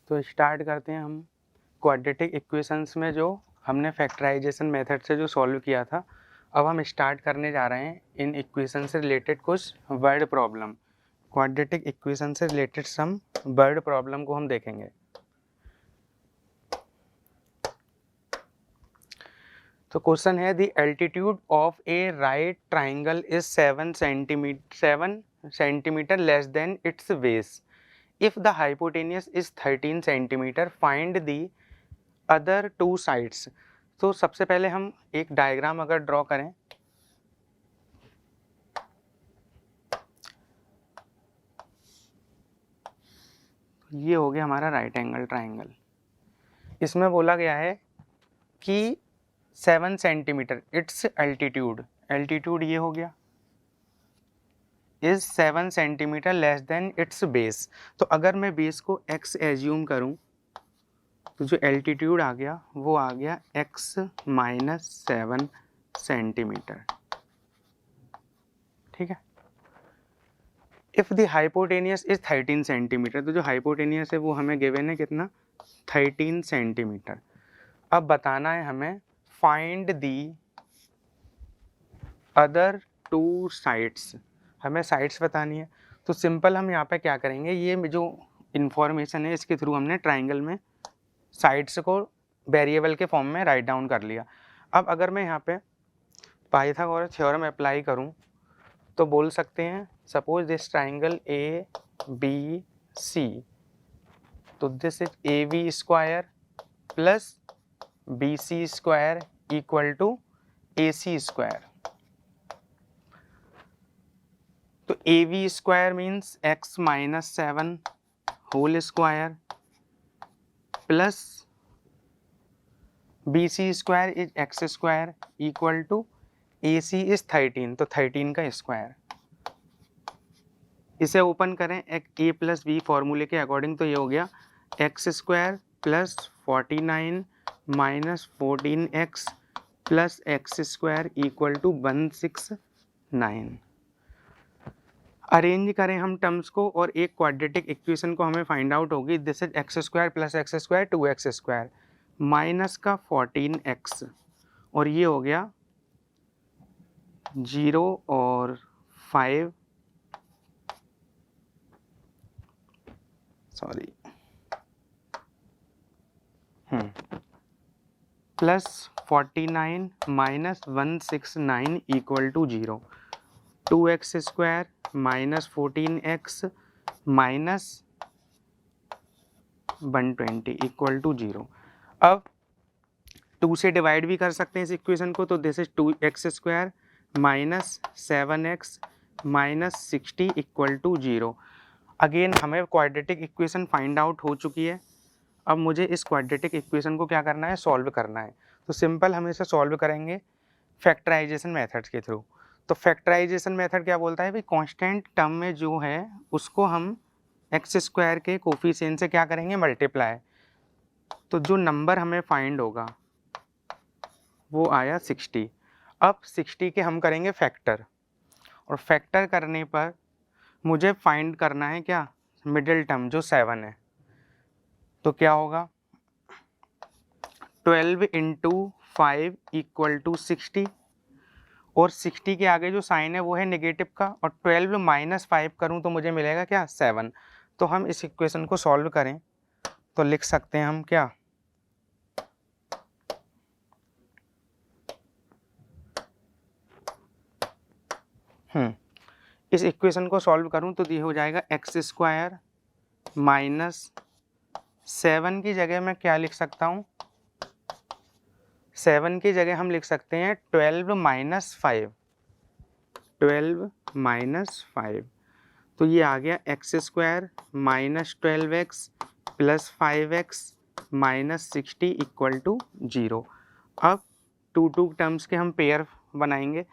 तो स्टार्ट करते हैं हम क्वाड्रेटिक इक्वेशंस में जो हमने फैक्टराइजेशन मेथड से जो सॉल्व किया था। अब हम स्टार्ट करने जा रहे हैं इन इक्वेशन से रिलेटेड कुछ वर्ड प्रॉब्लम। क्वाड्रेटिक इक्वेशन से रिलेटेड सम वर्ड प्रॉब्लम को हम देखेंगे। तो क्वेश्चन है the altitude of A right triangle is 7 centimetre less than it's base. If the hypotenuse is 13 centimeter, find the other two sides. तो सबसे पहले हम एक डायग्राम अगर ड्रॉ करें, ये हो गया हमारा राइट एंगल ट्राइंगल। इसमें बोला गया है कि 7 सेंटीमीटर इट्स एल्टीट्यूड ये हो गया is 7 centimetre less than it's base. तो अगर मैं बेस को x एज्यूम करूं तो जो एल्टीट्यूड आ गया वो आ गया x माइनस 7 सेंटीमीटर। ठीक है। If the hypotenuse is 13 centimetre, तो जो हाइपोटेनियस है वो हमें गिवन है कितना, 13 सेंटीमीटर। अब बताना है हमें find the other two sides, हमें साइड्स बतानी है। तो सिंपल हम यहाँ पे क्या करेंगे, ये जो इंफॉर्मेशन है इसके थ्रू हमने ट्राइंगल में साइड्स को वेरिएबल के फॉर्म में राइट डाउन कर लिया। अब अगर मैं यहाँ पे पाइथागोरस थ्योरम अप्लाई करूँ तो बोल सकते हैं suppose this triangle A B C, तो this is A B square plus B C square equal to A C square. तो A B square means x minus 7 whole square plus B C square is x square equal to A C is 13, तो 13 का square. इसे open करें ए plus B फॉर्मूले के according, तो ये हो गया x square plus 49 minus 14x plus X square equal to 169। Arrange करें हम टर्म्स को और एक क्वाड्रेटिक इक्वेशन को हमें फाइंड आउट होगी। This is x square plus X square 2x square minus का 14x, और ये हो गया 0 और 5 plus 49 minus 169 equal to 0, 2x square minus 14x minus 120 equal to 0। अब 2 से डिवाइड भी कर सकते हैं इस इक्वेशन को, तो this is 2x square minus 7x minus 60 equal to 0। Again हमें क्वाड्रेटिक इक्वेशन फाइंड आउट हो चुकी है। अब मुझे इस क्वाड्रेटिक इक्वेशन को क्या करना है, सॉल्व करना है। तो सिंपल हम इसे सॉल्व करेंगे फैक्टराइजेशन मेथड के थ्रू। तो फैक्टराइजेशन मेथड क्या बोलता है भाई, कांस्टेंट टर्म में जो है उसको हम एक्स स्क्वायर के कोफिशिएंट से क्या करेंगे, मल्टीप्लाई। तो जो नंबर हमें फाइंड होगा वो आया 60। अब 60 के हम करेंगे फैक्टर, और फैक्टर करने पर मुझे फाइंड करना है क्या, मिडिल टर्म जो 7 है। तो क्या होगा, 12 इंटू 5 इक्वल टू 60, और 60 के आगे जो साइन है वो है नेगेटिव का, और 12 माइनस 5 करूँ तो मुझे मिलेगा क्या, 7। तो हम इस इक्वेशन को सॉल्व करें तो लिख सकते हैं हम क्या, इस इक्वेशन को सॉल्व करूं तो ये हो जाएगा एक्स स्क्वायर माइनस 7 की जगह मैं क्या लिख सकता हूं, 7 की जगह हम लिख सकते हैं 12 माइनस 5, 12 माइनस 5। तो ये आ गया x square minus 12x plus 5x minus 60 equal to 0। अब टू टर्म्स के हम पेयर बनाएंगे,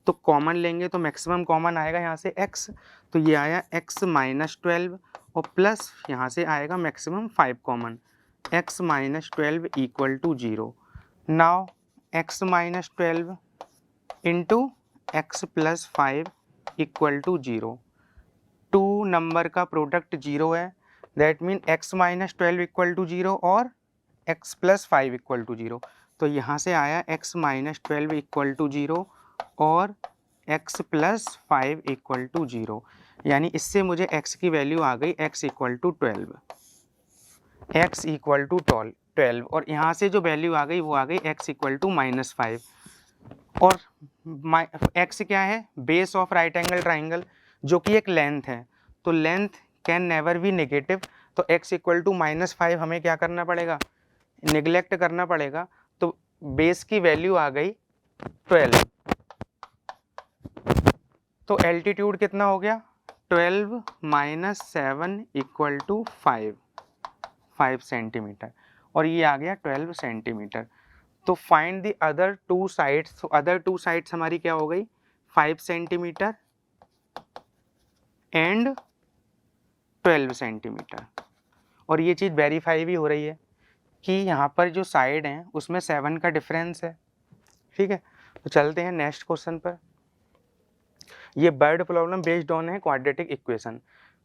तो कॉमन लेंगे तो मैक्सिमम कॉमन आएगा यहाँ से x, तो ये आया x माइनस 12 और प्लस यहाँ से आएगा maximum 5 common, x minus 12 equal to 0। Now x minus 12 into x plus 5 equal to 0। 2 number का प्रोडक्ट 0 है। That mean x minus 12 equal to 0 और x प्लस 5 इक्वल टू 0। तो यहाँ से आया x माइनस 12 इक्वल टू 0 और x प्लस 5 इक्वल टू 0, यानी इससे मुझे x की वैल्यू आ गई x equal to 12, x equal to 12, और यहाँ से जो वैल्यू आ गई वो आ गई x इक्वल टू माइनस 5। और x क्या है? Base of right angle triangle, जो कि एक लेंथ है, तो length can never be negative. तो x इक्वल टू माइनस 5 हमें क्या करना पड़ेगा? निगलेक्ट करना पड़ेगा। तो बेस की वैल्यू आ गई 12। तो एल्टीट्यूड कितना हो गया? 12 माइनस 7 इक्वल टू 5 सेंटीमीटर, और ये आ गया 12 सेंटीमीटर। तो find the other two sides. तो अदर टू साइड्स हमारी क्या हो गई? 5 सेंटीमीटर एंड 12 सेंटीमीटर। और ये चीज़ वेरीफाई भी हो रही है कि यहाँ पर जो साइड हैं उसमें 7 का डिफरेंस है। ठीक है, तो चलते हैं नेक्स्ट क्वेश्चन पर। ये बर्ड प्रॉब्लम बेस्ड ऑन है क्वाड्रेटिक इक्वेशन।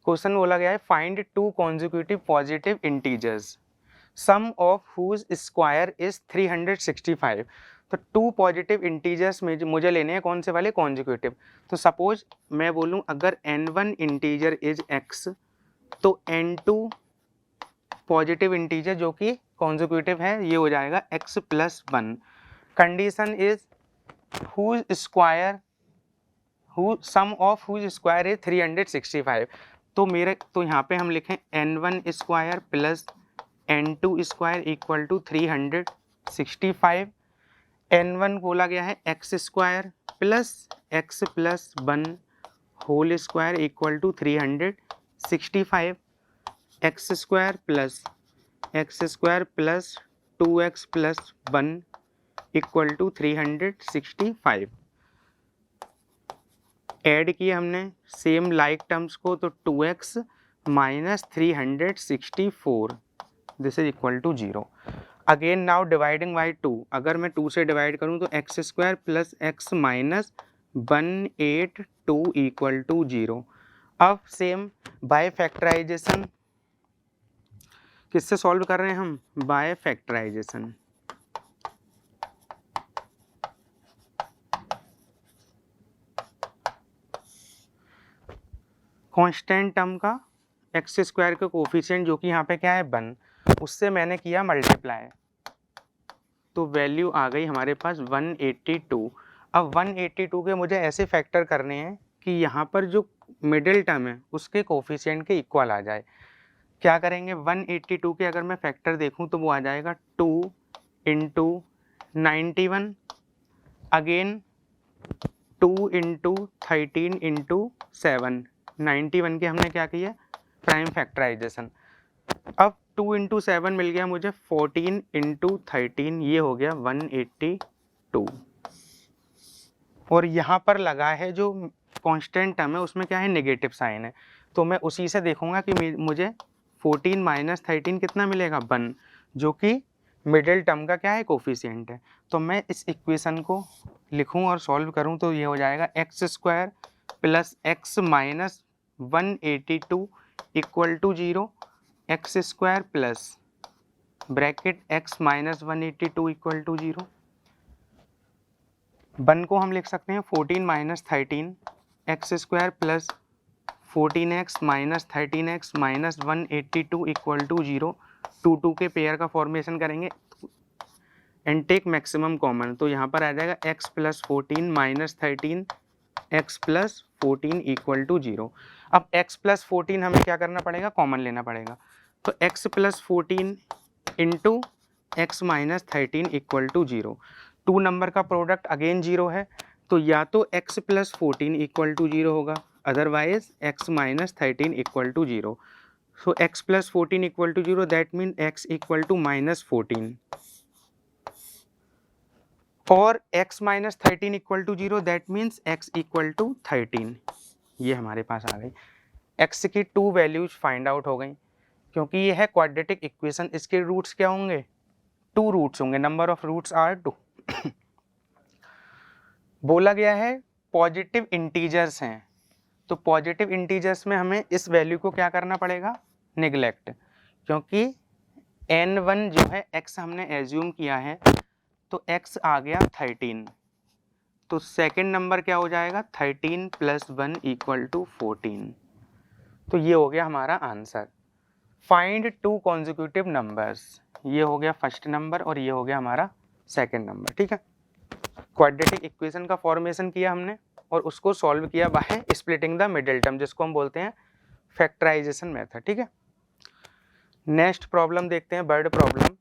क्वेश्चन बोला गया है find two consecutive positive integers sum of whose square is 365। तो टू पॉजिटिव इंटीजर्स में मुझे लेने हैं कौन से वाले? कॉन्जिक्यूटिव। तो सपोज मैं बोलूं अगर n1 इंटीजर इज x, तो n2 पॉजिटिव इंटीजर जो कि कॉन्जिक्यूटिव है ये हो जाएगा x plus 1। Condition is whose square sum of whose square is 365। तो यहाँ पे हम लिखें n1 square plus n2 square equal to 365। n1 बोला गया है x square plus x plus 1 whole square equal to 365। x square plus 2x plus 1 equal to 365। Add किए हमने सेम लाइक टर्म्स को, तो 2x minus 364 this is equal to 0। Again now dividing by 2, अगर मैं 2 से डिवाइड करूं तो x square plus x minus 182 equal to 0। अब सेम बाय फैक्टराइजेशन, किससे सॉल्व कर रहे हैं हम? By factorization. कांस्टेंट टर्म का एक्स स्क्वायर का कोफिशिएंट जो कि यहाँ पे क्या है 1, उससे मैंने किया मल्टीप्लाई, तो वैल्यू आ गई हमारे पास 182। अब 182 के मुझे ऐसे फैक्टर करने हैं कि यहाँ पर जो मिडिल टर्म है उसके कोफिशिएंट के इक्वल आ जाए। क्या करेंगे? 182 के अगर मैं फैक्टर देखूँ तो वो आ जाएगा 2 इंटू 91, अगेन 2 इंटू 13 इंटू 7। 91 के हमने क्या किया? Prime factorization. अब 2 इंटू 7 मिल गया मुझे 14 इंटू 13, ये हो गया 182। और यहाँ पर लगा है जो कांस्टेंट टर्म है उसमें क्या है? नेगेटिव साइन है, तो मैं उसी से देखूंगा कि मुझे 14 माइनस 13 कितना मिलेगा? 1, जो कि मिडिल टर्म का क्या है? कोफिशिएंट है। तो मैं इस इक्वेशन को लिखूं और सॉल्व करूं तो ये हो जाएगा x square plus x minus 182 equal to 0, x square plus bracket x minus 182 equal to 0। 1 को हम लिख सकते हैं 14 minus 13 x square plus 14x minus 13x minus 182 equal to 0। 2 के पेयर का फॉर्मेशन करेंगे एंड टेक मैक्सिमम कॉमन, तो यहाँ पर आ जाएगा x plus 14 minus 13 x plus 14 equal to 0। अब x प्लस 14 हमें क्या करना पड़ेगा? कॉमन लेना पड़ेगा, तो x plus 14 into x minus 13 equal to 0। 2 number का प्रोडक्ट अगेन 0 है, तो या तो x प्लस 14 इक्वल टू 0 होगा, otherwise x minus 13 equal to 0। So x plus 14 equal to 0, that mean x equal to minus 14, और x minus 13 equal to 0, that means x equal to 13। ये हमारे पास आ गई। x की 2 वैल्यूज फाइंड आउट हो गई, क्योंकि ये है क्वाड्रेटिक इक्वेशन। इसके रूट्स क्या होंगे? 2 रूट्स होंगे, नंबर ऑफ रूट्स आर 2। बोला गया है पॉजिटिव इंटीजर्स हैं, तो पॉजिटिव इंटीजर्स में हमें इस वैल्यू को क्या करना पड़ेगा? निगलेक्ट, क्योंकि n1 जो है x हमने एज्यूम किया है, तो x आ गया 13, तो सेकंड नंबर क्या हो जाएगा 13 + 1 = 14। तो ये हो गया हमारा आंसर। फाइंड 2 कॉन्जिक्यूटिव नंबर्स, ये हो गया फर्स्ट नंबर और ये हो गया हमारा सेकंड नंबर। ठीक है, क्वाड्रेटिक इक्वेशन का फॉर्मेशन किया हमने और उसको सॉल्व किया by splitting the middle term, जिसको हम बोलते हैं फैक्टराइजेशन मेथड। ठीक है, नेक्स्ट प्रॉब्लम देखते हैं, word problem.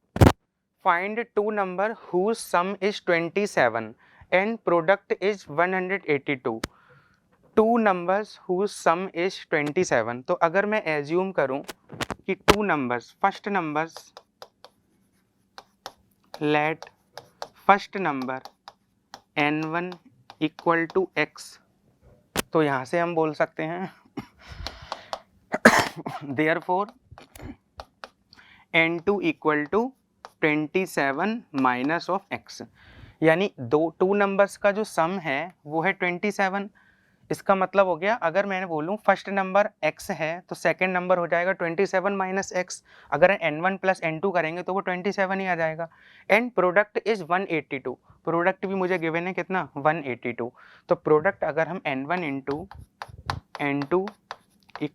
Find 2 number whose sum is 27 and product is 182। 2 numbers whose sum is 27, तो अगर मैं एज्यूम करूं कि 2 numbers, first numbers, let first number n1 = x, तो यहाँ से हम बोल सकते हैं therefore n2 = 27 minus of x, यानी 2 नंबर्स का जो सम है वो है 27। इसका मतलब हो गया, अगर मैंने बोलूँ फर्स्ट नंबर x है तो सेकंड नंबर हो जाएगा 27 माइनस x। अगर n1 + n2 करेंगे तो वो 27 ही आ जाएगा। एंड प्रोडक्ट इज 182, प्रोडक्ट भी मुझे गिवन है कितना 182, तो प्रोडक्ट अगर हम n1 × n2 =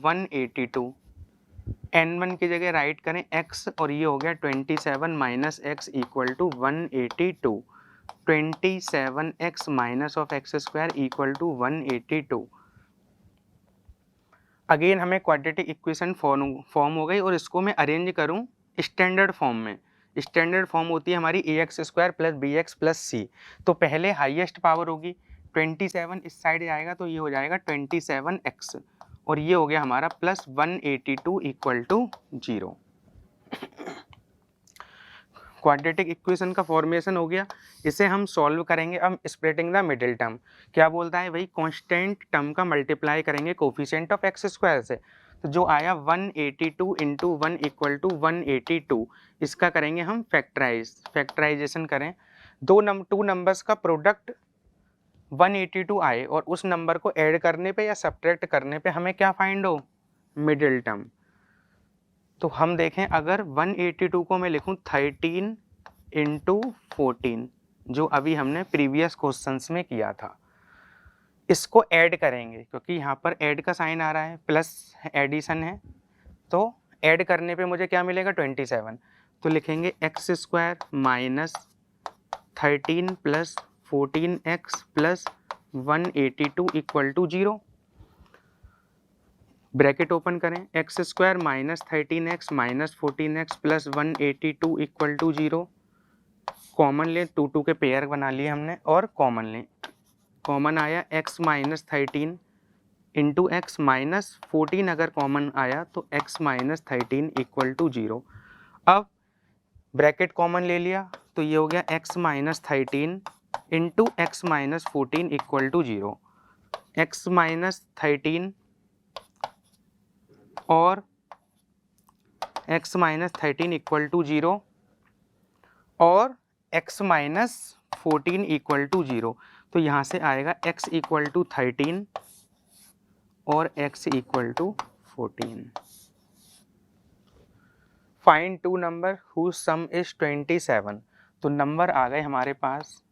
182, n1 की जगह राइट करें x और ये हो गया 27 minus x = 182, 27x minus of x² = 182। Again हमें क्वाड्रेटिक इक्वेशन फॉर्म हो गई और इसको मैं अरेंज करूं स्टैंडर्ड फॉर्म में। स्टैंडर्ड फॉर्म होती है हमारी ax² + bx + c, तो पहले हाईएस्ट पावर होगी 27, इस साइड जाएगा तो ये हो जाएगा 27x और ये हो गया हमारा प्लस 182 = 0। क्वाड्रेटिक इक्वेशन का फॉर्मेशन हो गया, इसे हम सॉल्व करेंगे। अब स्प्लिटिंग द मिडिल टर्म क्या बोलता है भाई, कांस्टेंट टर्म का मल्टीप्लाई करेंगे कोफिशिएंट ऑफ x² से, तो जो आया 182 × 1 = 182, इसका करेंगे हम फैक्टराइजेशन करें। 2 नंबर्स का प्रोडक्ट 182 आए और उस नंबर को ऐड करने पे या सब्ट्रैक्ट करने पे हमें क्या फाइंड हो, मिडिल टर्म। तो हम देखें, अगर 182 को मैं लिखूं 13 × 14, जो अभी हमने प्रीवियस क्वेश्चंस में किया था, इसको ऐड करेंगे क्योंकि यहाँ पर ऐड का साइन आ रहा है, प्लस एडिशन है, तो ऐड करने पे मुझे क्या मिलेगा 27, तो लिखेंगे x² minus 13 + 14x + 182 = 0। Bracket open करें, x² minus 13x minus 14x + 182 = 0। Common लें, 2 के पेयर बना लिए हमने और कॉमन लें, कॉमन आया x माइनस 13 × x माइनस 14, अगर कॉमन आया तो x माइनस 13 = 0। अब ब्रैकेट कॉमन ले लिया तो ये हो गया x minus 13 × x minus 14 = 0। x minus 13 और x माइनस 13 = 0 और x माइनस 14 = 0, तो यहाँ से आएगा x = 13 और x = 14। Find 2 number whose sum is 27, तो नंबर आ गए हमारे पास,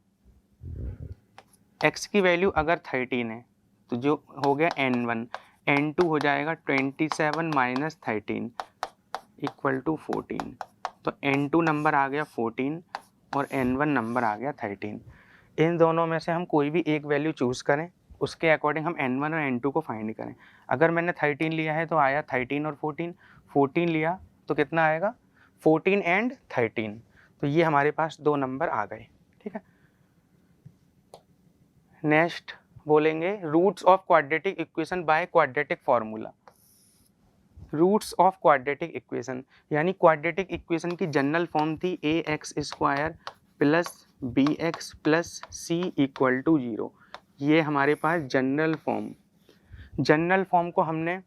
x की वैल्यू अगर 13 है तो जो हो गया n1, n2 हो जाएगा 27 माइनस 13 = 14, तो n2 नंबर आ गया 14 और n1 नंबर आ गया 13। इन दोनों में से हम कोई भी एक वैल्यू चूज़ करें, उसके अकॉर्डिंग हम n1 और n2 को फाइंड करें। अगर मैंने 13 लिया है तो आया 13 और 14, 14 लिया तो कितना आएगा 14 एंड 13, तो ये हमारे पास 2 नंबर आ गए। ठीक है, नेक्स्ट बोलेंगे roots of quadratic equation by quadratic formula. Roots of quadratic equation, यानी क्वाड्रेटिक इक्वेशन की जनरल फॉर्म थी ax² + bx + c = 0। ये हमारे पास जनरल फॉर्म को हमने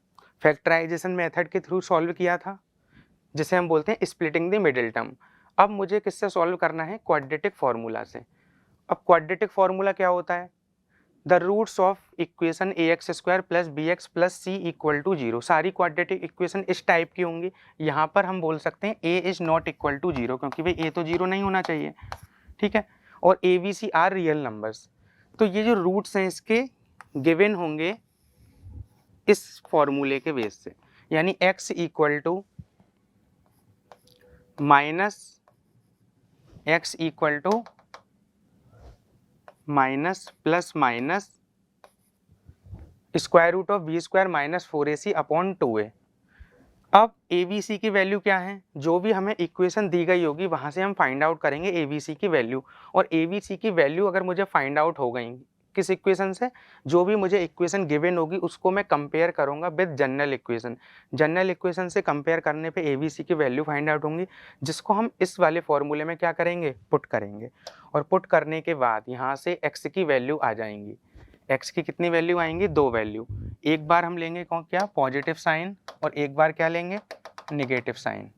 फैक्टराइजेशन मेथड के थ्रू सॉल्व किया था, जिसे हम बोलते हैं स्प्लिटिंग द मिडिल टर्म। अब मुझे किससे सॉल्व करना है, क्वाड्रेटिक फार्मूला से। अब क्वाड्रेटिक फार्मूला क्या होता है, the roots of equation a x square plus b x plus c equal to zero. सारी क्वाड्रेटिक इक्वेशन इस टाइप की होंगी। यहाँ पर हम बोल सकते हैं a is not equal to zero, क्योंकि भाई ए तो जीरो नहीं होना चाहिए, ठीक है। और a B c are real numbers. तो ये जो रूट्स हैं इसके गिवन होंगे इस फॉर्मूले के बेस से, यानी x equal to minus x equal to minus plus minus square root of b square minus 4ac upon 2a। अब ए बी सी की वैल्यू क्या है, जो भी हमें इक्वेशन दी गई होगी वहाँ से हम फाइंड आउट करेंगे ए बी सी की वैल्यू। और ए बी सी की वैल्यू अगर मुझे फाइंड आउट हो गई किस इक्वेशन से, जो भी मुझे इक्वेशन गिवन होगी उसको मैं कंपेयर करूंगा with general equation. General equation से कंपेयर करने पे ए बी सी की वैल्यू फाइंड आउट होंगी, जिसको हम इस वाले फॉर्मूले में क्या करेंगे, पुट करेंगे। और पुट करने के बाद यहाँ से एक्स की वैल्यू आ जाएंगी। एक्स की कितनी वैल्यू आएंगी, 2 वैल्यू। एक बार हम लेंगे कौन क्या, पॉजिटिव साइन, और एक बार क्या लेंगे, नेगेटिव साइन।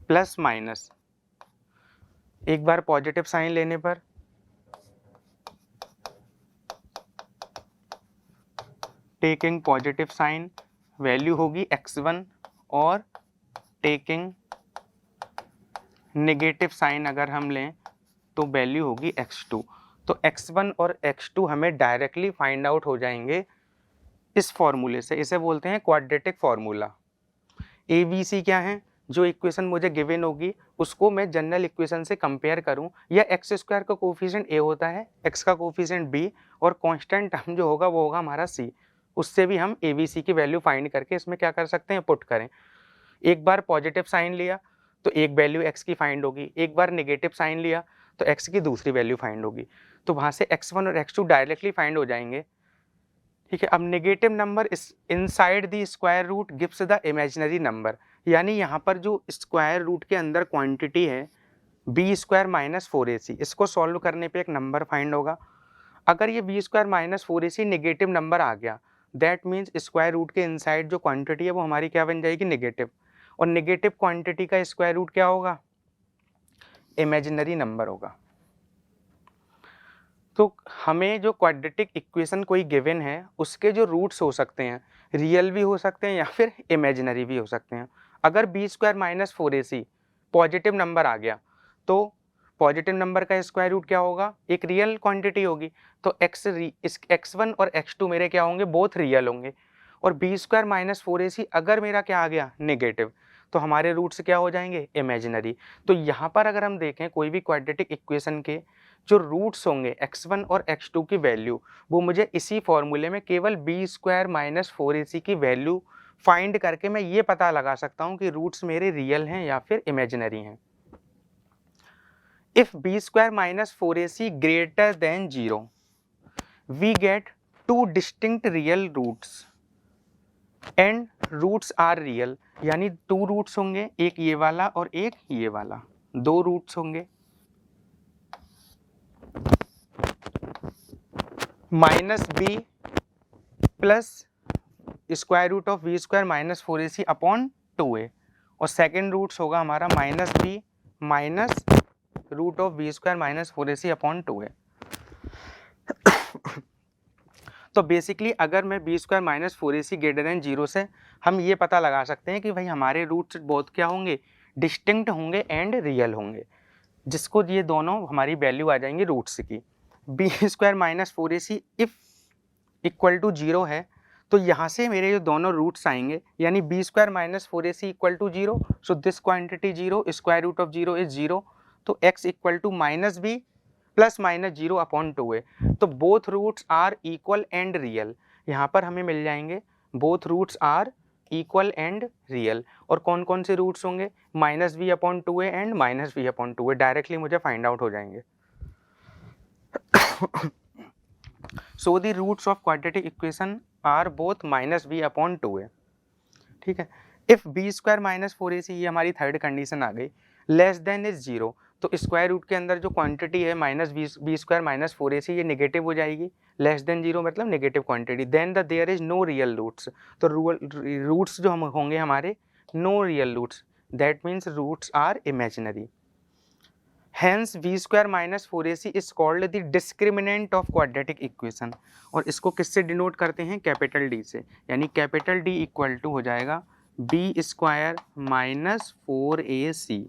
प्लस माइनस, एक बार पॉजिटिव साइन लेने पर टेकिंग पॉजिटिव साइन वैल्यू होगी x1, और टेकिंग नेगेटिव साइन अगर हम लें तो वैल्यू होगी x2। तो x1 और x2 हमें डायरेक्टली फाइंड आउट हो जाएंगे इस फॉर्मूले से। इसे बोलते हैं quadratic formula. A B c क्या है, जो इक्वेशन मुझे गिवन होगी उसको मैं जनरल इक्वेशन से कंपेयर करूं, या एक्स स्क्वायर का कोफिशिएंट ए होता है, एक्स का कोफिशिएंट बी, और कांस्टेंट टर्म जो होगा वो होगा हमारा सी। उससे भी हम ए बी सी की वैल्यू फाइंड करके इसमें क्या कर सकते हैं, पुट करें। एक बार पॉजिटिव साइन लिया तो एक वैल्यू एक्स की फाइंड होगी, एक बार नेगेटिव साइन लिया तो एक्स की दूसरी वैल्यू फाइंड होगी। तो वहाँ से x1 और x2 डायरेक्टली फाइंड हो जाएंगे, ठीक है। अब negative number inside the square root gives the imaginary number, यानी यहाँ पर जो स्क्वायर रूट के अंदर क्वांटिटी है बी स्क्वायर माइनस 4ac, इसको सॉल्व करने पे एक नंबर फाइंड होगा। अगर ये b square minus 4ac negative number आ गया, दैट मीन्स स्क्वायर रूट के इनसाइड जो क्वांटिटी है वो हमारी क्या बन जाएगी, नेगेटिव। और नेगेटिव क्वांटिटी का स्क्वायर रूट क्या होगा, इमेजिनरी नंबर होगा। तो हमें जो क्वाड्रेटिक इक्वेशन कोई गिवन है उसके जो रूट्स हो सकते हैं, रियल भी हो सकते हैं या फिर इमेजिनरी भी हो सकते हैं। अगर b square minus 4ac positive number आ गया तो पॉजिटिव नंबर का स्क्वायर रूट क्या होगा, एक रियल क्वांटिटी होगी। तो x1 और x2 मेरे क्या होंगे, बोथ रियल होंगे। और बी स्क्वायर माइनस 4ac अगर मेरा क्या आ गया, नेगेटिव, तो हमारे रूट्स क्या हो जाएंगे, इमेजिनरी। तो यहाँ पर अगर हम देखें कोई भी क्वाड्रेटिक इक्वेशन के जो रूट्स होंगे x1 और x2 की वैल्यू, वो मुझे इसी फॉर्मूले में केवल बी स्क्वायर माइनस 4ac की वैल्यू फाइंड करके मैं ये पता लगा सकता हूँ कि रूट्स मेरे रियल हैं या फिर इमेजिनरी हैं। If b square minus 4ac greater than 0, we get 2 distinct real roots and roots are real, यानी 2 रूट्स होंगे, एक ये वाला और एक ये वाला, 2 रूट्स होंगे। Minus b plus square root of v square minus 4ac upon 2a, और सेकेंड रूट्स होगा हमारा minus b minus root of v square minus 4ac upon 2a। तो बेसिकली अगर मैं b square minus 4ac greater than 0 से हम ये पता लगा सकते हैं कि भाई हमारे रूट्स बहुत क्या होंगे, डिस्टिंक्ट होंगे एंड रियल होंगे, जिसको ये दोनों हमारी वैल्यू आ जाएंगी रूट्स की। B square minus 4ac if equal to 0 है तो यहाँ से मेरे जो दोनों रूट्स आएंगे, यानी b square minus 4ac equal to 0, so this quantity 0, square root of 0 is 0, तो x equal to minus b plus minus 0 upon 2a। तो both roots are equal and real, यहाँ पर हमें मिल जाएंगे both roots are equal and real. और कौन कौन से रूट्स होंगे, minus b upon 2a and minus b upon 2a, directly मुझे फाइंड आउट हो जाएंगे। So the roots of quadratic equation are both minus b upon 2a, ठीक है। If b square minus 4ac, ये हमारी थर्ड कंडीशन आ गई, less than is 0, तो square root के अंदर जो क्वांटिटी है minus b square minus 4ac ये नेगेटिव हो जाएगी, लेस देन 0 मतलब negative quantity. Then the there is no real roots, तो रूट्स जो हम होंगे हमारे no real roots, that means roots are imaginary. Hence v square minus 4ac is called the discriminant of quadratic equation, और इसको किससे denote करते हैं, कैपिटल डी से, यानी कैपिटल डी इक्वल टू हो जाएगा बी स्क्वायर माइनस 4ac।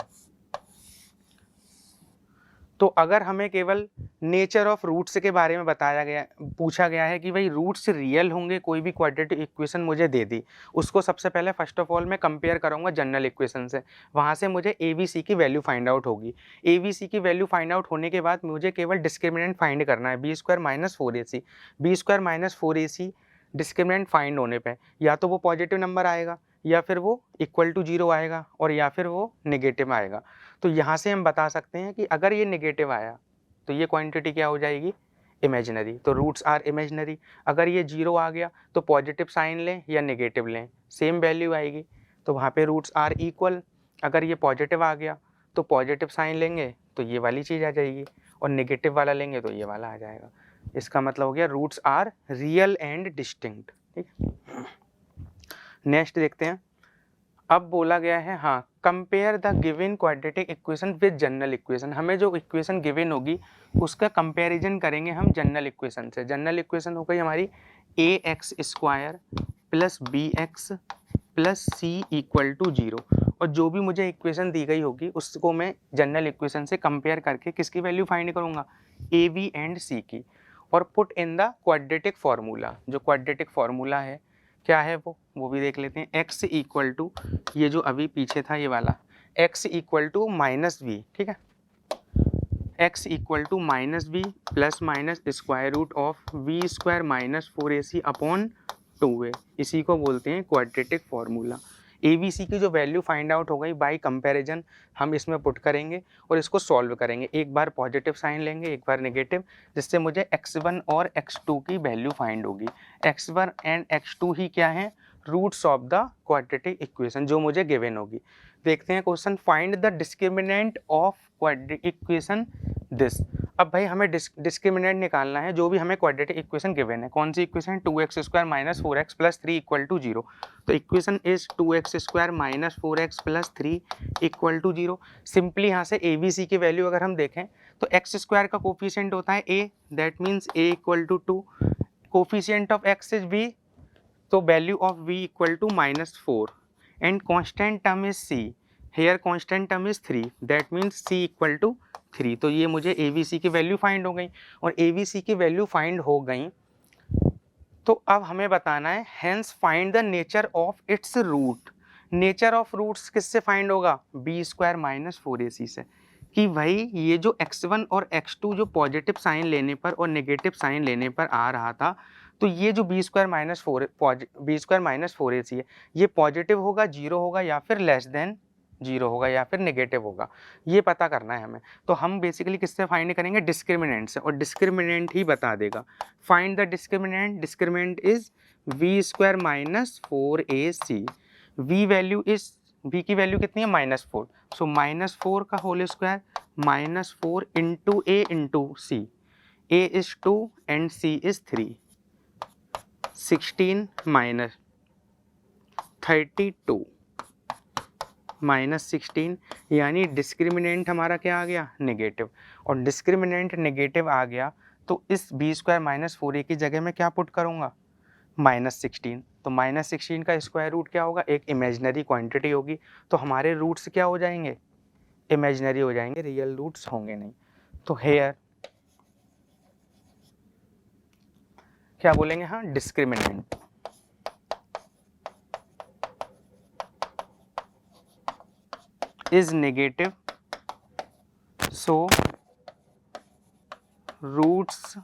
तो अगर हमें केवल नेचर ऑफ रूट्स के बारे में बताया गया, पूछा गया है कि भाई रूट्स रियल होंगे, कोई भी क्वाड्रेटिक इक्वेशन मुझे दे दी, उसको सबसे पहले फर्स्ट ऑफ ऑल मैं कंपेयर करूंगा जनरल इक्वेशन से, वहाँ से मुझे ए बी सी की वैल्यू फाइंड आउट होगी। ए बी सी की वैल्यू फाइंड आउट होने के बाद मुझे केवल डिस्क्रिमिनेंट फाइंड करना है, b square minus 4ac। B square minus 4ac discriminant find होने पर या तो वो पॉजिटिव नंबर आएगा, या फिर वो इक्वल टू 0 आएगा, और या फिर वो नेगेटिव आएगा। तो यहाँ से हम बता सकते हैं कि अगर ये नेगेटिव आया तो ये क्वांटिटी क्या हो जाएगी, इमेजिनरी, तो रूट्स आर इमेजिनरी। अगर ये 0 आ गया तो पॉजिटिव साइन लें या नेगेटिव लें, सेम वैल्यू आएगी, तो वहाँ पे रूट्स आर इक्वल। अगर ये पॉजिटिव आ गया तो पॉजिटिव साइन लेंगे तो ये वाली चीज़ आ जाएगी, और नेगेटिव वाला लेंगे तो ये वाला आ जाएगा। इसका मतलब हो गया roots are real and distinct. ठीक है, नेक्स्ट देखते हैं। अब बोला गया है, हाँ, compare the given quadratic equation with general equation. हमें जो इक्वेशन गिवन होगी उसका कंपैरिजन करेंगे हम जनरल इक्वेशन से। जनरल इक्वेशन हो गई हमारी a x square plus b x plus c equal to 0, और जो भी मुझे इक्वेशन दी गई होगी उसको मैं जनरल इक्वेशन से कंपेयर करके किसकी वैल्यू फाइंड करूँगा, ए बी एंड सी की, और put in the quadratic formula. जो क्वाड्रेटिक फार्मूला है क्या है वो भी देख लेते हैं। x इक्वल टू, ये जो अभी पीछे था ये वाला, x equal to minus v, ठीक है, x equal to minus v plus minus square root of v square minus 4ac upon 2a, इसी को बोलते हैं quadratic formula. A B c की जो वैल्यू फाइंड आउट हो गई बाय कंपैरिजन हम इसमें पुट करेंगे और इसको सॉल्व करेंगे। एक बार पॉजिटिव साइन लेंगे, एक बार नेगेटिव, जिससे मुझे x1 और x2 की वैल्यू फाइंड होगी। x1 एंड x2 ही क्या है, roots of the quadratic equation जो मुझे गिवन होगी। देखते हैं question, find the discriminant of quadratic equation this. अब भाई हमें डिस्क्रिमिनेंट निकालना है जो भी हमें क्वाड्रेटिक इक्वेशन गिवन है। कौन सी equation, 2x square minus 4x plus 3 equal to 0। तो equation is 2x square minus 4x plus 3 equal to 0। Simply यहाँ से ए बी सी की वैल्यू अगर हम देखें तो एक्स स्क्वायर का कोफिशिएंट होता है a, that means a equal to 2, coefficient of x is v, तो value of v equal to minus 4, and constant term is c, here constant term is 3, that means c equal to 3। तो ये मुझे A B c की value find हो गई, और a B c की value find हो गई तो अब हमें बताना है hence find the nature of its root. Nature of roots किससे फाइंड होगा, बी स्क्वायर माइनस 4ac से, कि भाई ये जो x1 और x2 जो पॉजिटिव साइन लेने पर और नेगेटिव साइन लेने पर आ रहा था, तो ये जो बी स्क्वायर माइनस 4ac है, ये पॉजिटिव होगा, 0 होगा, या फिर लेस देन 0 होगा, या फिर नेगेटिव होगा, ये पता करना है हमें। तो हम बेसिकली किससे फाइंड करेंगे, डिस्क्रिमिनेंट से, और डिस्क्रिमिनेंट ही बता देगा। Find the discriminant, discriminant is v square minus 4ac। V value is, v की वैल्यू कितनी है, -4, सो -4 का whole square -4 into a into c, a is 2 and c is 3, 16 minus 32 -16, यानी डिस्क्रिमिनेंट हमारा क्या आ गया, नेगेटिव। और डिस्क्रिमिनेंट नेगेटिव आ गया तो इस बी स्क्वायर माइनस 4a की जगह में क्या पुट करूँगा, -16। तो -16 का स्क्वायर रूट क्या होगा, एक इमेजिनरी क्वांटिटी होगी, तो हमारे रूट्स क्या हो जाएंगे, इमेजिनरी हो जाएंगे, रियल रूट्स होंगे नहीं। तो हेयर क्या बोलेंगे, हाँ, discriminant is negative, so roots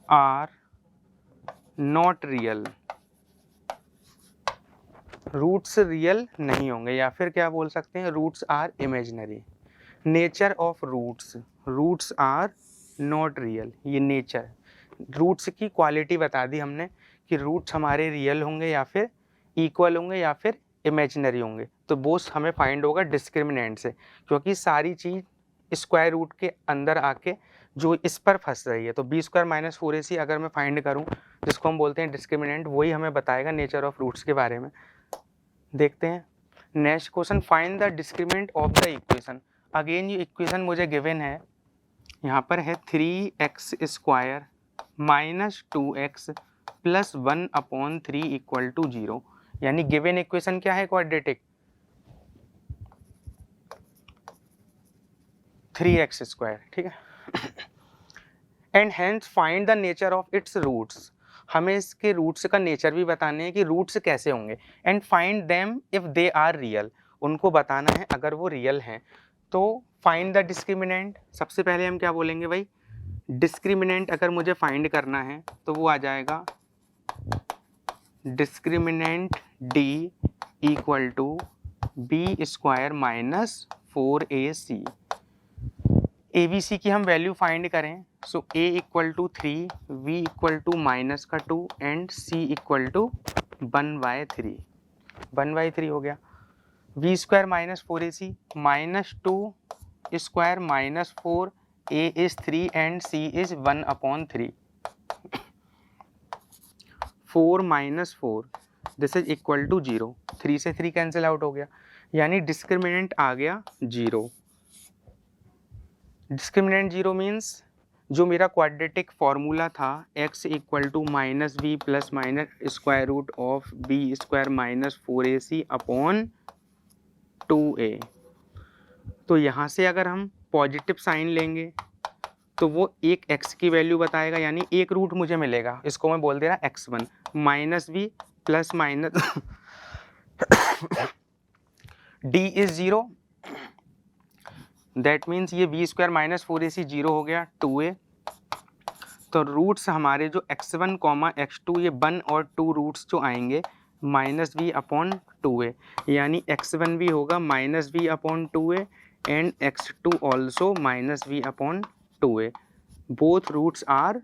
are not real, roots real नहीं होंगे, या फिर क्या बोल सकते हैं, roots are imaginary. Nature of roots, roots are not real, ये नेचर, रूट्स की क्वालिटी बता दी हमने कि रूट्स हमारे रियल होंगे या फिर इक्वल होंगे या फिर इमेजिनरी होंगे। तो वो हमें फाइंड होगा डिस्क्रिमिनेंट से, क्योंकि सारी चीज़ स्क्वायर रूट के अंदर आके जो इस पर फंस रही है। तो बी स्क्वायर माइनस 4ac अगर मैं फाइंड करूं, जिसको हम बोलते हैं डिस्क्रिमिनेंट, वही हमें बताएगा नेचर ऑफ रूट्स के बारे में। देखते हैं next question, find the discriminant of the equation. Again ये इक्वेशन मुझे गिवन है, यहाँ पर है 3x² minus 2x plus 1/3 equal to 0, यानी गिवन इक्वेशन क्या है, क्वाड्रेटिक 3x², ठीक है। And hence find the nature of its roots, हमें इसके रूट्स का नेचर भी बताने हैं कि रूट्स कैसे होंगे। And find them if they are real, उनको बताना है अगर वो रियल हैं। तो फाइंड द डिस्क्रिमिनेंट, सबसे पहले हम क्या बोलेंगे भाई, डिस्क्रिमिनेंट अगर मुझे फाइंड करना है तो वो आ जाएगा discriminant d equal to b² minus 4ac। ABC की हम वैल्यू फाइंड करें, so a equal to 3, v equal to -2 and c equal to 1/3, 1/3 हो गया। v² minus 4ac minus 2² minus 4, a is 3 and c is 1/3, 4 minus 4 this is equal to 0, 3 से 3 cancel out हो गया, यानी discriminant आ गया 0। Discriminant 0 means जो मेरा quadratic formula था x equal to -v plus minus square root of b² minus 4ac upon 2a, तो यहाँ से अगर हम पॉजिटिव साइन लेंगे तो वो एक x की वैल्यू बताएगा, यानी एक रूट मुझे मिलेगा, इसको मैं बोल दे रहा x1 minus v plus minus d is 0, that means ये v² माइनस 4ac 0 हो गया 2a। तो रूट्स हमारे जो x1 x2 ये 1 और 2 रूट्स जो आएंगे -v अपॉन 2a, यानी x1 भी होगा -v upon 2a and x2 also -v upon 2a। Both roots are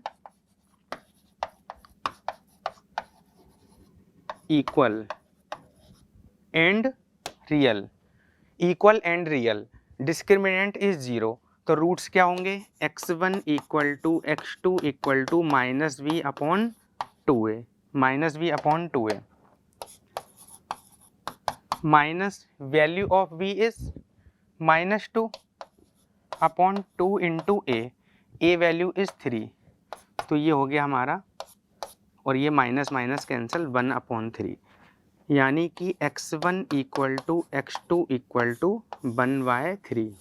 equal and real, equal and real. Discriminant is 0, तो रूट्स क्या होंगे, x1 equal to x2 equal to -v upon 2a, -v upon 2a, minus value of v is -2 upon 2 into a value is 3, तो ये हो गया हमारा, और ये माइनस माइनस कैंसिल 1/3, यानी कि x1 equal to x2 equal to 1/3।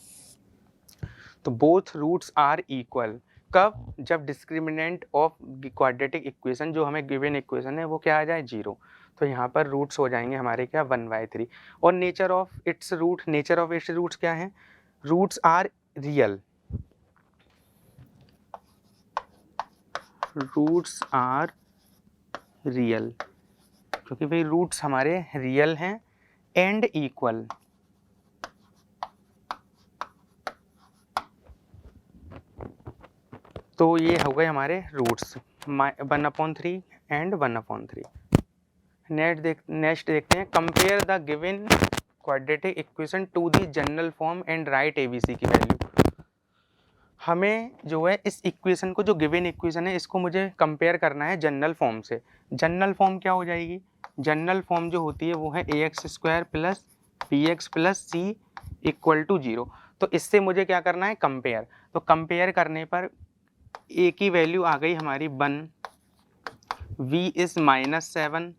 तो बोथ रूट्स आर इक्वल, कब, जब डिस्क्रिमिनेंट ऑफ क्वाड्रेटिक इक्वेशन जो हमें गिवन इक्वेशन है वो क्या आ जाए 0, तो यहाँ पर रूट्स हो जाएंगे हमारे क्या 1/3। और nature of its root, nature of its roots क्या है, roots are real, roots are real, क्योंकि भाई रूट्स हमारे रियल हैं एंड इक्वल। तो ये हो गए हमारे रूट्स 1/3 एंड 1/3। नेक्स्ट देखते हैं, compare the given quadratic equation two the general form and right ABC की वैल्यू। हमें जो है इस इक्वेशन को, जो गिवन इक्वेशन है, इसको मुझे कंपेयर करना है जनरल फॉर्म से। जनरल फॉर्म क्या हो जाएगी, जनरल फॉर्म जो होती है वो है ax² plus bx plus c equal to 0। तो इससे मुझे क्या करना है, कंपेयर। तो कंपेयर करने पर a की वैल्यू आ गई हमारी 1, v is -7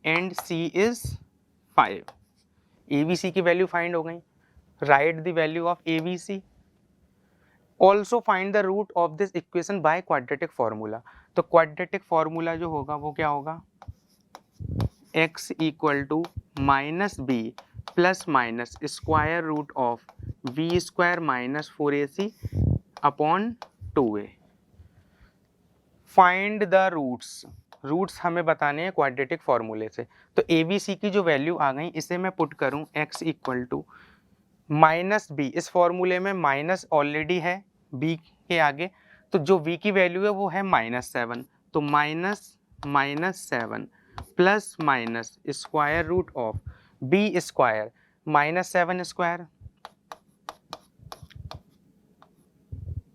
and c is 5। ABC की वैल्यू फाइंड हो गई। Write the value of ABC। Also find the root of this equation by quadratic formula. तो क्वाड्रेटिक फॉर्मूला जो होगा वो क्या होगा, x equal to -b plus minus square root of v² minus 4ac upon 2a। Find the roots, roots हमें बताने हैं quadratic फॉर्मूले से। तो ABC की जो वैल्यू आ गई, इसे मैं पुट करूं x इक्वल टू -b, इस फॉर्मूले में माइनस ऑलरेडी है b के आगे, तो जो v की वैल्यू है वो है -7, तो -7 plus minus square root of b² -7²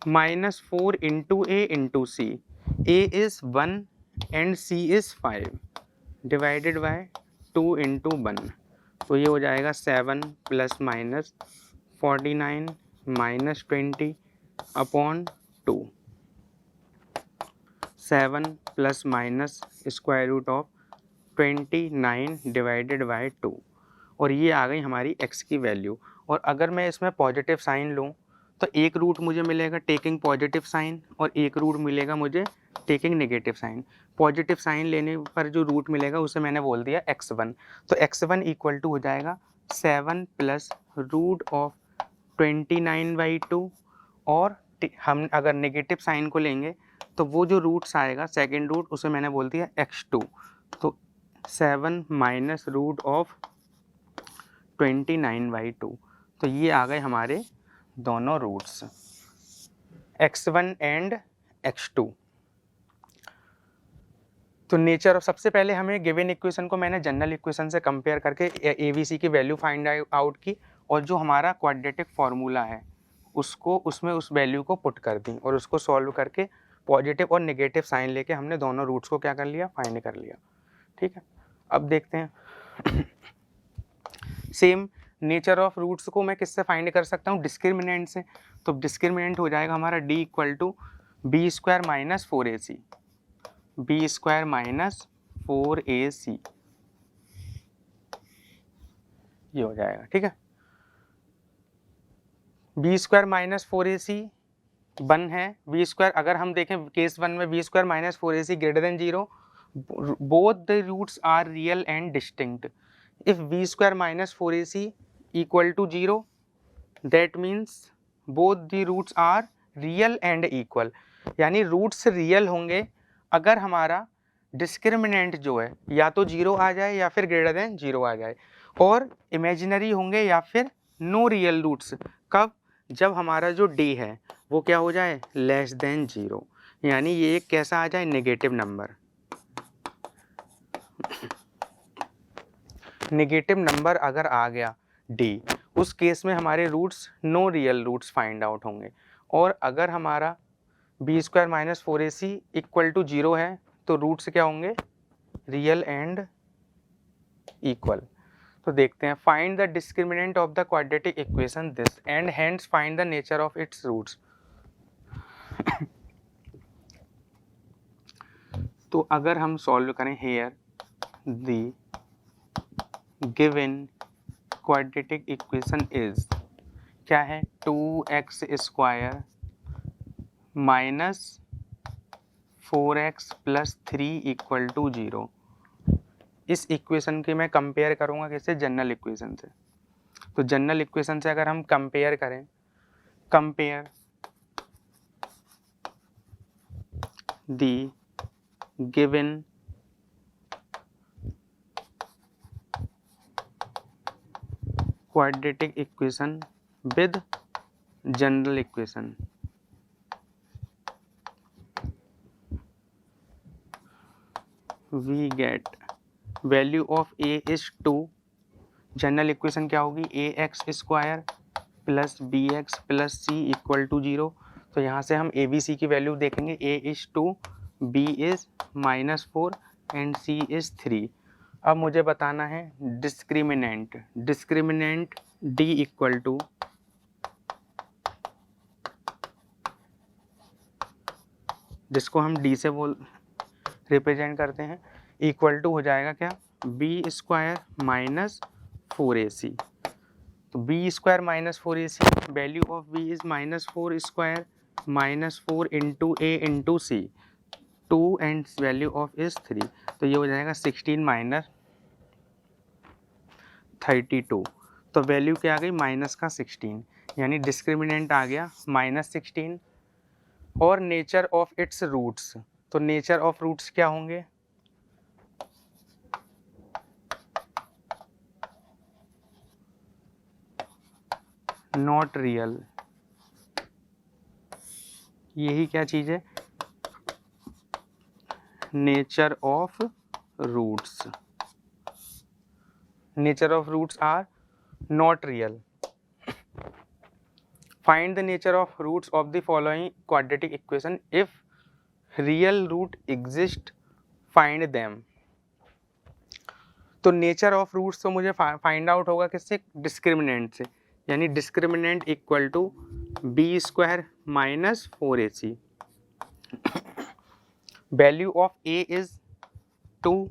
-4 into a into c, a is 1 and c is 5 divided by 2 into 1, तो ये हो जाएगा 7 plus minus 49 minus 20 upon 2, 7 plus minus square root of 29 divided by 2, और ये आ गई हमारी x की वैल्यू। और अगर मैं इसमें पॉजिटिव साइन लूँ तो एक रूट मुझे मिलेगा टेकिंग पॉजिटिव साइन और एक रूट मिलेगा मुझे taking negative sign. Positive sign लेने पर जो रूट मिलेगा उसे मैंने बोल दिया x1, तो x1 इक्वल टू हो जाएगा 7 प्लस रूट ऑफ 29/2, और हम अगर नेगेटिव साइन को लेंगे तो वो जो रूट्स आएगा सेकेंड रूट उसे मैंने बोल दिया x2, तो 7 माइनस रूट ऑफ 29/2, तो ये आ गए हमारे दोनों रूट्स x1 एंड x2। तो नेचर ऑफ, सबसे पहले हमें गिवन इक्वेशन को मैंने जनरल इक्वेशन से कंपेयर करके ABC की वैल्यू फाइंड आउट की, और जो हमारा क्वाड्रेटिक फार्मूला है उसको उसमें उस वैल्यू को पुट कर दी, और उसको सॉल्व करके पॉजिटिव और नेगेटिव साइन लेके हमने दोनों रूट्स को क्या कर लिया, फाइंड कर लिया। ठीक है, अब देखते हैं सेम नेचर ऑफ रूट्स को मैं किससे फाइंड कर सकता हूँ, डिस्क्रिमिनेंट से। तो डिस्क्रिमिनेंट हो जाएगा हमारा d equal to b square minus 4ac, b square minus 4ac, ये हो जाएगा। ठीक है, बी स्क्वायर माइनस 4ac 1 है, बी स्क्वायर अगर हम देखें केस 1 में b square minus 4ac greater than 0, both the roots are real and distinct. If b square minus 4ac equal to 0, that means both the roots are real and equal, यानी roots real होंगे अगर हमारा discriminant जो है या तो 0 आ जाए या फिर ग्रेटर देन 0 आ जाए, और इमेजिनरी होंगे या फिर नो रियल रूट्स कब, जब हमारा जो d है वो क्या हो जाए, लेस देन 0, यानी ये एक कैसा आ जाए, नेगेटिव नंबर। नेगेटिव नंबर अगर आ गया d, उस केस में हमारे roots no real roots find out होंगे, और अगर हमारा b square minus 4ac equal to 0 है तो रूट्स क्या होंगे, रियल एंड इक्वल। तो देखते हैं, find the discriminant of the quadratic equation this and hence find the nature of its roots. तो अगर हम सॉल्व करें here the given quadratic equation is, क्या है, 2x square minus 4x plus 3 equal to 0। इस इक्वेशन के मैं compare करूँगा किससे, जनरल इक्वेशन से। तो जनरल इक्वेशन से अगर हम कंपेयर करें, compare the given quadratic equation with general equation, we get value of a is 2, general equation क्या होगी, ax square plus bx plus c equal to 0। तो यहाँ से हम abc की वैल्यू देखेंगे, a is 2, b is -4 and c is 3। अब मुझे बताना है discriminant, discriminant d equal to जिसको हम d से रिप्रेजेंट करते हैं, इक्वल टू हो जाएगा क्या, बी स्क्वायर माइनस 4ac। तो b square minus 4ac, value of b is -4 square -4 into a into c, 2 and value of is 3, तो ये हो जाएगा 16 माइनस 32। तो वैल्यू क्या आ गई, माइनस का 16, यानी डिस्क्रिमिनेंट आ गया -16। और नेचर ऑफ इट्स रूट्स, तो नेचर ऑफ रूट्स क्या होंगे, नॉट रियल, यही क्या चीज़ है, nature of roots, nature of roots are not real. Find the nature of roots of the following quadratic equation, if real root exist find them. तो nature of roots तो मुझे find out होगा किससे, discriminant से, यानी discriminant equal to b square minus 4ac, value of a is 2,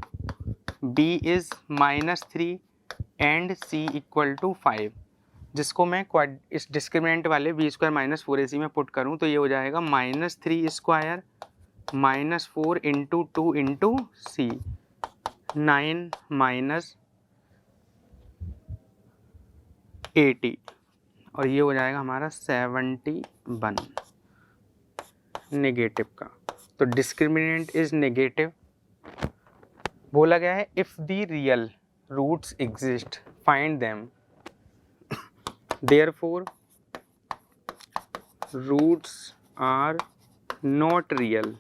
B is -3 and c equal to 5, जिसको मैं इस डिस्क्रिमिनेंट वाले बी स्क्वायर माइनस 4ac में पुट करूँ तो ये हो जाएगा -3 स्क्वायर -4 इंटू 2 इंटू सी, 9 माइनस 80 और ये हो जाएगा हमारा 71 नेगेटिव का। तो डिस्क्रिमिनेंट इज नेगेटिव। बोला गया है if the real roots exist find them, therefore roots are not real.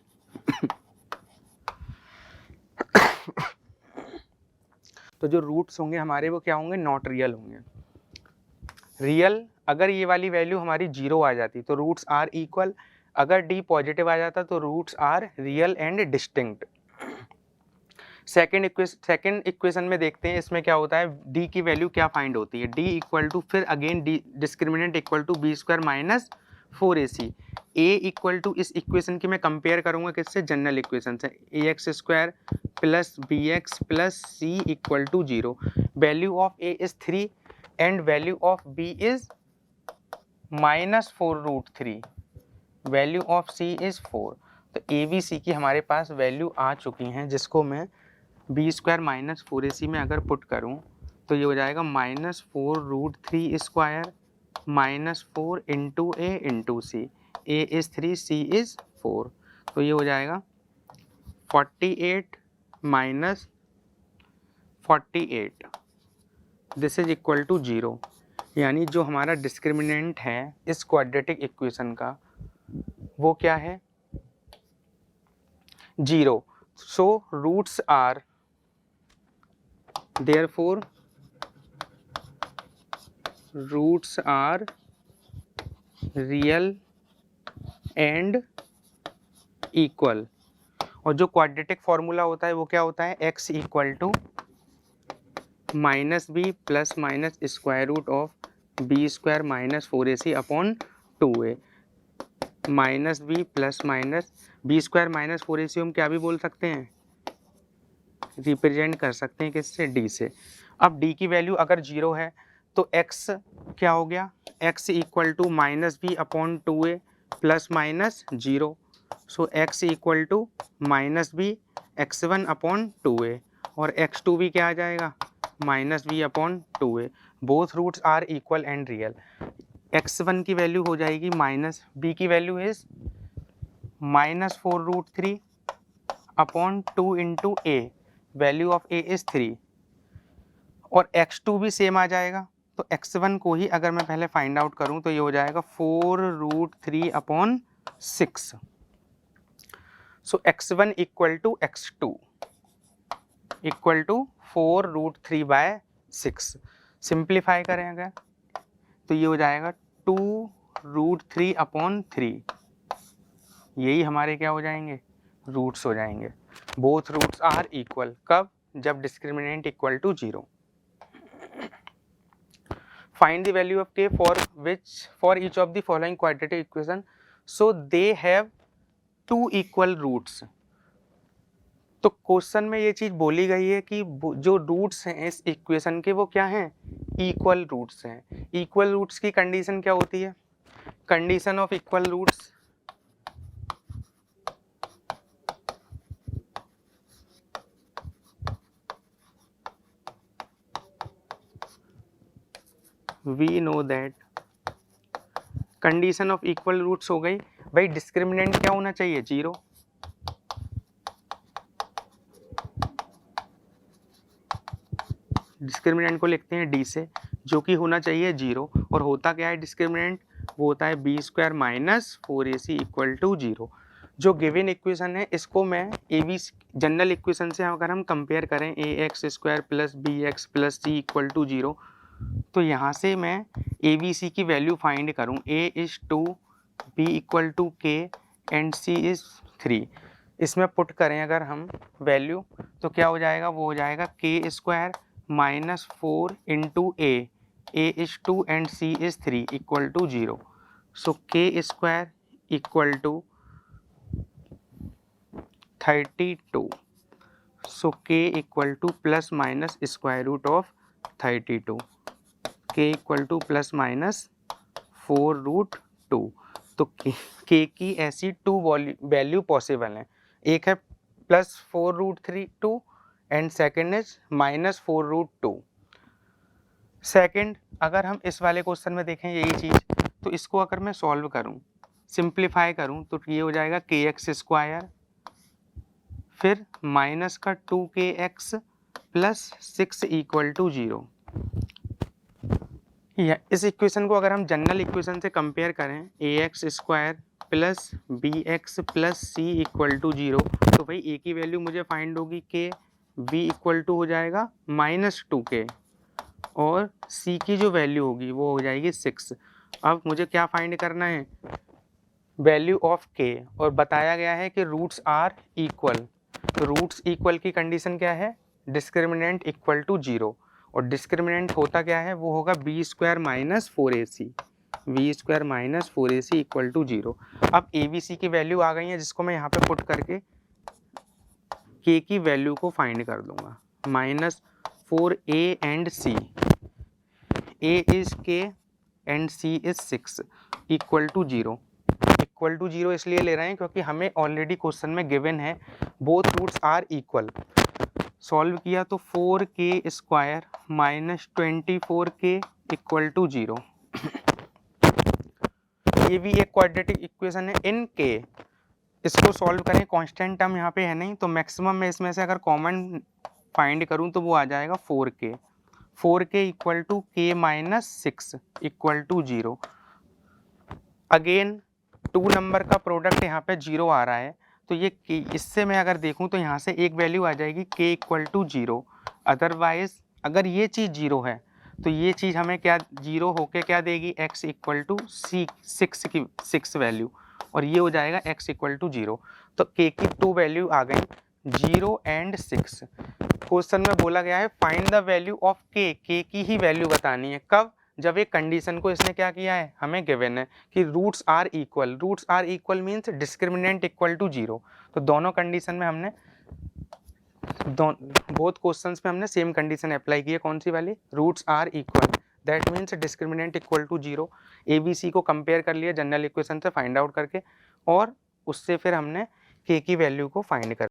तो जो रूट्स होंगे हमारे वो क्या होंगे, नॉट रियल होंगे। रियल अगर ये वाली वैल्यू हमारी 0 आ जाती तो रूट्स आर इक्वल, अगर डी पॉजिटिव आ जाता तो roots are real and distinct. Second equation में देखते हैं इसमें क्या होता है, डी की वैल्यू क्या फाइंड होती है, डी इक्वल टू फिर again D discriminant equal to b square minus 4ac, a equal to इस इक्वेशन की मैं कंपेयर करूंगा किससे, जनरल इक्वेशन से, a x square plus b x plus c equal to 0, value of a is 3 and value of b is -4√3, value of c is 4। तो A B c की हमारे पास वैल्यू आ चुकी हैं, जिसको मैं बी स्क्वायर माइनस 4ac में अगर put करूं तो ये हो जाएगा -4√3 square -4 into a into c, a is 3 c is 4, तो ये हो जाएगा 48 minus 48, this is equal to 0। यानी जो हमारा डिस्क्रिमिनेंट है इस क्वाड्रेटिक इक्वेशन का वो क्या है, 0। So roots are, therefore roots are real and equal। और जो क्वाड्रेटिक फॉर्मूला होता है वो क्या होता है, x equal to -b plus minus square root of b square minus 4ac upon 2a, -b plus minus b square minus 4ac हम क्या भी बोल सकते हैं, रिप्रेजेंट कर सकते हैं किससे, d से। अब d की वैल्यू अगर 0 है तो x क्या हो गया, x equal to -b upon 2a plus minus 0, so x equal to -b x1 upon 2a और x2 भी क्या आ जाएगा, -b upon 2a, both roots are equal and real. x1 की वैल्यू हो जाएगी b की value is -4√3 upon 2 into a, value of a is 3 और x2 भी सेम आ जाएगा। तो x1 को ही अगर मैं पहले फाइंड आउट करूं तो ये हो जाएगा 4√3 upon 6, so x1 equal to x2 equal to 4√3/6। Simplify करें अगर तो ये हो जाएगा 2√3 अपॉन 3, यही हमारे क्या हो जाएंगे, रूट्स हो जाएंगे। बोथ रूट्स आर इक्वल, कब, जब discriminant equal to 0। Find the value of k for each of the following quadratic equation so they have 2 equal roots। तो क्वेश्चन में ये चीज बोली गई है कि जो रूट्स हैं इस इक्वेशन के वो क्या हैं, इक्वल रूट्स हैं। इक्वल रूट्स की कंडीशन क्या होती है, condition of equal roots, we know that condition of equal roots हो गई भाई, डिस्क्रिमिनेंट क्या होना चाहिए, 0। डिस्क्रिमिनेंट को लिखते हैं d से, जो कि होना चाहिए 0, और होता क्या है डिस्क्रिमिनेंट, वो होता है b square minus 4ac equal to 0। जो गिवन इक्वेशन है इसको मैं ए बी जनरल इक्वेशन से अगर हम कंपेयर करें, a x square plus b x plus c equal to 0, तो यहाँ से मैं ए बी सी की वैल्यू फाइंड करूँ, ए इज 2, बी इक्वल टू के एंड सी इज 3, इसमें पुट करें अगर हम वैल्यू तो क्या हो जाएगा, वो हो जाएगा k square -4 into a is 2 and c is 3 equal to 0, so k square equal to 32. So k equal to plus minus square root of 32. K equal to plus minus 4√2. तो के की ऐसी 2 वैल्यू पॉसिबल हैं, एक है +4√32 and second is -4√2. Second, अगर हम इस वाले क्वेश्चन में देखें यही चीज़, तो इसको अगर मैं सॉल्व करूं, सिंप्लीफाई करूं, तो ये हो जाएगा kx² फिर माइनस का 2kx प्लस 6 इक्वल टू 0. इस इक्वेशन को अगर हम जनरल इक्वेशन से कंपेयर करें, ax² plus bx plus c equal to 0, तो भाई a की वैल्यू मुझे फाइंड होगी k, b इक्वल टू हो जाएगा -2k और c की जो वैल्यू होगी वो हो जाएगी 6. अब मुझे क्या फाइंड करना है, वैल्यू ऑफ k, और बताया गया है कि रूट्स आर इक्वल. तो रूट्स इक्वल की कंडीशन क्या है, डिस्क्रिमिनेंट इक्वल टू 0, और डिस्क्रिमिनेंट होता क्या है, वो होगा b² minus 4ac, b² minus 4ac equal to 0. अब abc की वैल्यू आ गई है, जिसको मैं यहाँ पे पुट करके k की वैल्यू को फाइंड कर दूंगा. -4a and c, a is k and c is 6 equal to 0. Equal to 0 इसलिए ले रहे हैं क्योंकि हमें ऑलरेडी क्वेश्चन में गिवन है both roots are equal. Solve किया तो 4k² minus 24k equal to 0. ये भी एक क्वाड्रेटिक इक्वेशन है इन k. इसको सॉल्व करें, कांस्टेंट टर्म यहाँ पे है नहीं, तो मैक्सिमम में इसमें से अगर कॉमन फाइंड करूँ तो वो आ जाएगा 4k. 4k equal to k minus 6 equal to 0. Again 2 number का प्रोडक्ट यहाँ पे 0 आ रहा है, तो ये इससे मैं अगर देखूँ तो यहाँ से एक वैल्यू आ जाएगी k इक्वल टू 0. अदरवाइज अगर ये चीज़ 0 है तो ये चीज़ हमें क्या 0 होके क्या देगी, x इक्वल टू 6 की 6 वैल्यू, और ये हो जाएगा x इक्वल टू 0. तो k की 2 वैल्यू आ गई, 0 एंड 6. क्वेश्चन में बोला गया है find the value of k, k की ही वैल्यू बतानी है. कब, जब एक कंडीशन को इसने क्या किया है, हमें गिवन है कि roots are equal. Roots are equal means discriminant equal to 0. तो दोनों कंडीशन में हमने बोथ क्वेश्चंस में हमने सेम कंडीशन अप्लाई की है. कौन सी वाली, roots are equal, that means discriminant equal to 0. ABC को कंपेयर कर लिया जनरल इक्वेशन से फाइंड आउट करके, और उससे फिर हमने k की वैल्यू को फाइंड कर.